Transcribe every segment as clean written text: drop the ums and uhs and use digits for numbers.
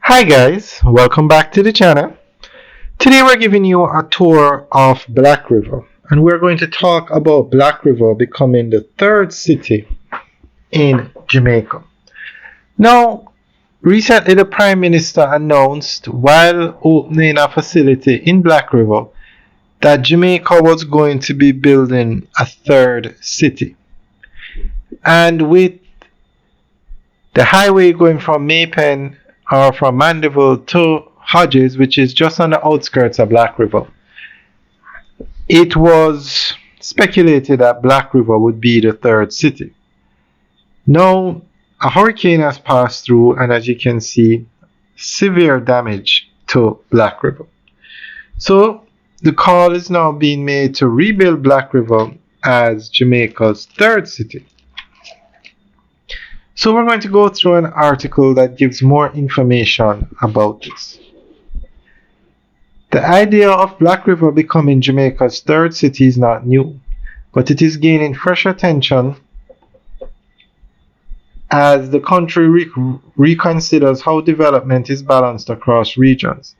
Hi guys, welcome back to the channel. Today we're giving you a tour of Black River and we're going to talk about Black River becoming the third city in Jamaica. Now, recently the Prime Minister announced while opening a facility in Black River that Jamaica was going to be building a third city. And with the highway going from Maypen or from Mandeville to Hodges, which is just on the outskirts of Black River, it was speculated that Black River would be the third city. Now, a hurricane has passed through, and as you can see, severe damage to Black River. So, the call is now being made to rebuild Black River as Jamaica's third city. So we're going to go through an article that gives more information about this. The idea of Black River becoming Jamaica's third city is not new, but it is gaining fresh attention as the country reconsiders how development is balanced across regions.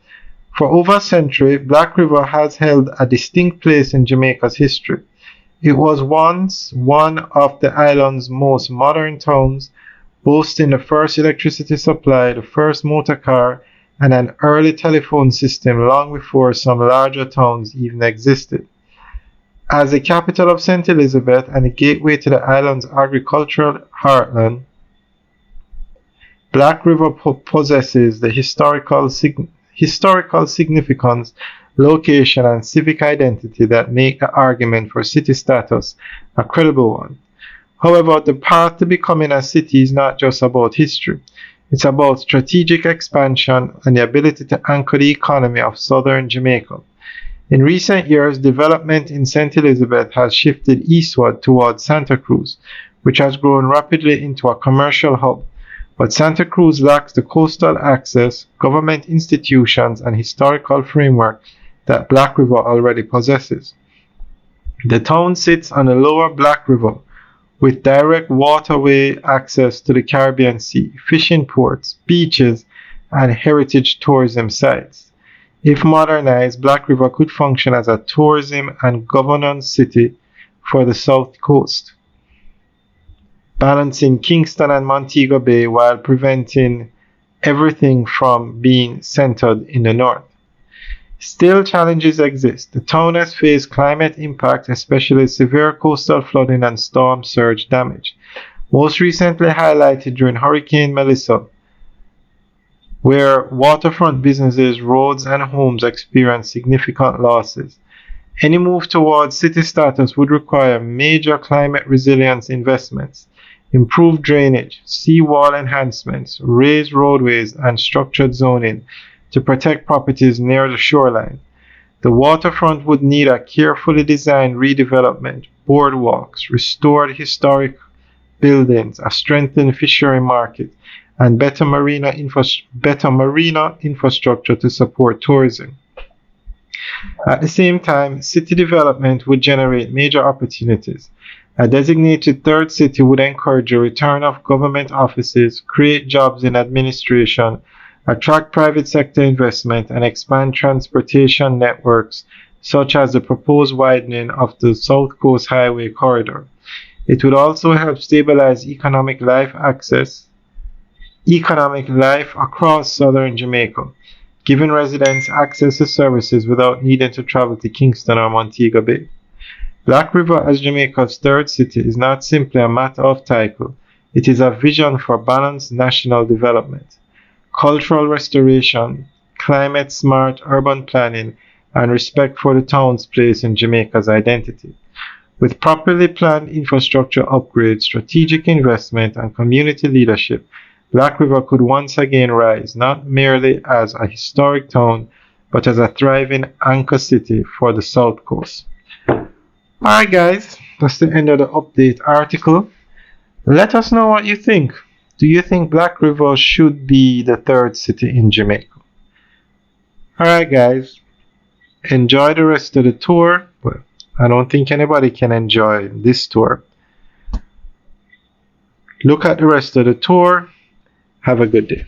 For over a century, Black River has held a distinct place in Jamaica's history. It was once one of the island's most modern towns, boasting the first electricity supply, the first motor car, and an early telephone system long before some larger towns even existed. As the capital of St. Elizabeth and a gateway to the island's agricultural heartland, Black River possesses the historical significance, location, and civic identity that make the argument for city status a credible one. However, the path to becoming a city is not just about history. It's about strategic expansion and the ability to anchor the economy of southern Jamaica. In recent years, development in St. Elizabeth has shifted eastward towards Santa Cruz, which has grown rapidly into a commercial hub. But Santa Cruz lacks the coastal access, government institutions, and historical framework that Black River already possesses. The town sits on the lower Black River, with direct waterway access to the Caribbean Sea, fishing ports, beaches, and heritage tourism sites. If modernized, Black River could function as a tourism and governance city for the South Coast, balancing Kingston and Montego Bay while preventing everything from being centered in the north. Still, challenges exist. The town has faced climate impacts, especially severe coastal flooding and storm surge damage, most recently highlighted during Hurricane Melissa, where waterfront businesses, roads, and homes experienced significant losses. Any move towards city status would require major climate resilience investments, improved drainage, seawall enhancements, raised roadways, and structured zoning to protect properties near the shoreline. The waterfront would need a carefully designed redevelopment, boardwalks, restored historic buildings, a strengthened fishery market, and better marina infrastructure to support tourism. At the same time, city development would generate major opportunities. A designated third city would encourage a return of government offices, create jobs in administration, attract private sector investment, and expand transportation networks such as the proposed widening of the South Coast Highway corridor. It would also help stabilize economic life across southern Jamaica, giving residents access to services without needing to travel to Kingston or Montego Bay. Black River as Jamaica's third city is not simply a matter of title, it is a vision for balanced national development, cultural restoration, climate-smart urban planning, and respect for the town's place in Jamaica's identity. With properly planned infrastructure upgrades, strategic investment, and community leadership, Black River could once again rise not merely as a historic town, but as a thriving anchor city for the South Coast. Alright guys, that's the end of the update article. Let us know what you think. Do you think Black River should be the third city in Jamaica? Alright guys, enjoy the rest of the tour. Well, I don't think anybody can enjoy this tour. Look at the rest of the tour. Have a good day.